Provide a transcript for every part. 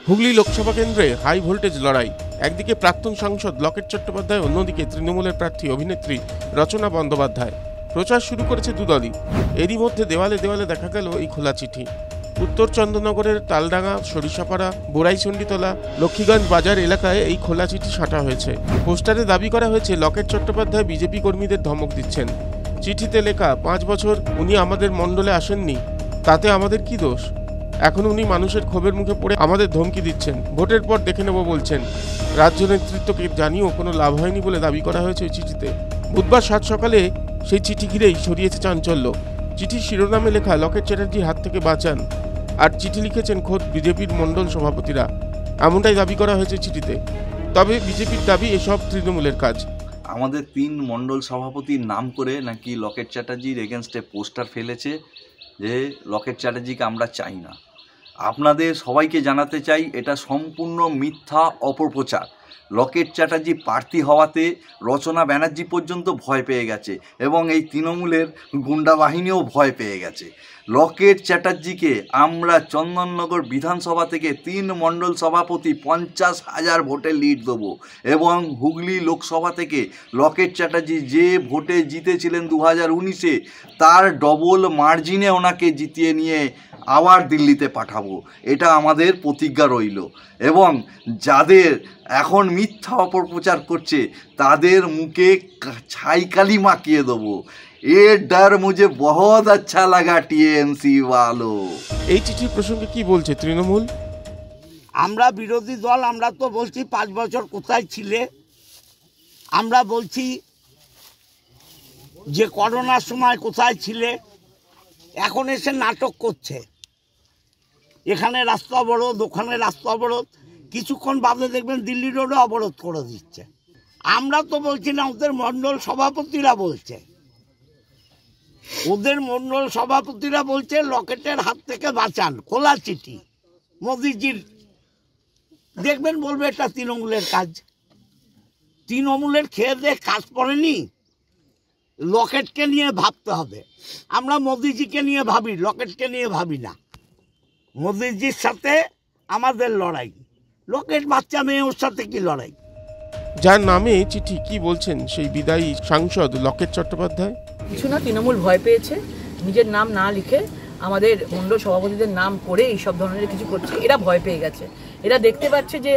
হুগলি লোকসভা কেন্দ্রে high voltage লড়াই। একদিকে প্রাক্তন সাংসদ লকেট চট্টোপাধ্যায়, অন্যদিকে তৃণমূলের প্রার্থী অভিনেত্রী রচনা বন্দ্যোপাধ্যায়। প্রচার শুরু করেছে দুদলই। এরই মধ্যে দেওয়ালে দেওয়ালে দেখা গেল এই খোলা চিঠি। উত্তর চন্দননগরের তালডাঙ্গা, সরিষাপাড়া, বোরাইচণ্ডীতলা, লক্ষ্মীগঞ্জ বাজার এলাকায় এই খোলা চিঠি সাঁটা হয়েছে। পোস্টারে দাবি করা হয়েছে লকেট চট্টোপাধ্যায় বিজেপি কর্মীদের ধমক দিচ্ছেন। চিঠিতে লেখা, 5 বছর উনি আমাদের মণ্ডলে আসেননি, তাতে আমাদের কি দোষ? এখন উনি মানুষের ক্ষোভের মুখে পড়ে আমাদের ধমকি দিচ্ছেন। ভোটের পর দেখে নেব বলছেন। রাজ্য নেতৃত্বকে জানিয়েও কোনো লাভ হয়নি বলে দাবি করা হয়েছে ওই চিঠিতে। বুধবার 7 সকালে সেই চিঠি ঘিরেই ছড়িয়েছে চাঞ্চল্য। চিঠির শিরোনামে লেখা, লকেট চ্যাটার্জির হাত থেকে বাঁচান। আর চিঠি লিখেছেন খোদ বিজেপির মণ্ডল সভাপতিরা। এমনটাই দাবি করা হয়েছে চিঠিতে। তবে বিজেপির দাবি এসব তৃণমূলের কাজ। আমাদের 3 মণ্ডল সভাপতির নাম করে নাকি লকেট চ্যাটার্জির এগেনস্টে পোস্টার ফেলেছে যে লকেট চ্যাটার্জিকে আমরা চাই না। আপনাদের সবাইকে জানাতে চাই, এটা সম্পূর্ণ মিথ্যা অপপ্রচার। লকেট চ্যাটার্জি প্রার্থী হওয়াতে রচনা ব্যানার্জি পর্যন্ত ভয় পেয়ে গেছে এবং এই তৃণমূলের গুন্ডা বাহিনীও ভয় পেয়ে গেছে। লকেট চ্যাটার্জিকে আমরা চন্দননগর বিধানসভা থেকে 3 মণ্ডল সভাপতি 50,000 ভোটে লিড দেবো এবং হুগলি লোকসভা থেকে লকেট চ্যাটার্জি যে ভোটে জিতেছিলেন 2019-এ তার ডবল মার্জিনে ওনাকে জিতিয়ে নিয়ে আবার দিল্লিতে পাঠাবো। এটা আমাদের প্রতিজ্ঞা রইল এবং যাদের এখন মিথ্যা অপপ্রচার করছে তাদের মুখে ছাইকালি মাখিয়ে দেবো। এ ডর মুঝে বহুত আচ্ছা লাগা টিএমসি वालो। এই চিঠির প্রসঙ্গে কি বলছে তৃণমূল? আমরা বিরোধী দল, আমরা তো বলছি 5 বছর কোথায় ছিলে। আমরা বলছি যে করোনার সময় কোথায় ছিলে। এখন এসে নাটক করছে, এখানে রাস্তা অবরোধ, ওখানে রাস্তা অবরোধ, কিছুক্ষণ বাদে দেখবেন দিল্লি রোডে অবরোধ করে দিচ্ছে। আমরা তো বলছি না, ওদের মণ্ডল সভাপতিরা বলছে। ওদের মণ্ডল সভাপতিরা বলছে লকেটের হাত থেকে বাঁচান। খোলা চিঠি মোদিজির, দেখবেন বলবে এটা তৃণমূলের কাজ। তৃণমূলের খেয়ে দিয়ে কাজ পড়েনি, লকেটকে নিয়ে ভাবতে হবে। আমরা মোদিজিকে নিয়ে ভাবি, লকেটকে নিয়ে ভাবি না। মোদিজির সাথে আমাদের লড়াই, লকেট বাচ্চা মেয়ে, ওর সাথে কি লড়াই? যার নামে চিঠি, কি বলছেন সেই বিদায়ী সাংসদ লকেট চট্টোপাধ্যায়? কিছু না, তৃণমূল ভয় পেয়েছে, নিজের নাম না লিখে আমাদের মণ্ডল সভাপতিদের নাম করে এইসব ধরনের কিছু করছে। এরা ভয় পেয়ে গেছে। এরা দেখতে পাচ্ছে যে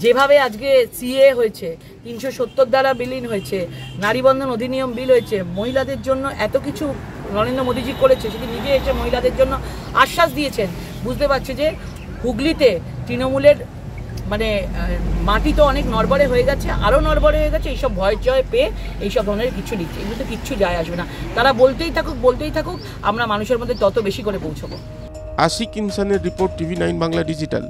যেভাবে আজকে সিএ হয়েছে, 370 দ্বারা বিলীন হয়েছে, নারীবন্ধন অধিনিয়ম বিল হয়েছে, মহিলাদের জন্য এত কিছু নরেন্দ্র মোদীজি করেছে, সেটি নিজে এসে মহিলাদের জন্য আশ্বাস দিয়েছেন। বুঝতে পারছে যে হুগলিতে তৃণমূলের মানে মাটি তো অনেক নড়বড়ে হয়ে গেছে, আরও নড়বড়ে হয়ে গেছে। এইসব ভয় জয় পেয়ে এইসব ধরনের কিছু লিখছে। এগুলো তো কিচ্ছু যায় আসবে না। তারা বলতেই থাকুক, আমরা মানুষের মধ্যে তত বেশি করে পৌঁছবো। আশিক ইনসানের রিপোর্ট, TV9 বাংলা ডিজিটাল।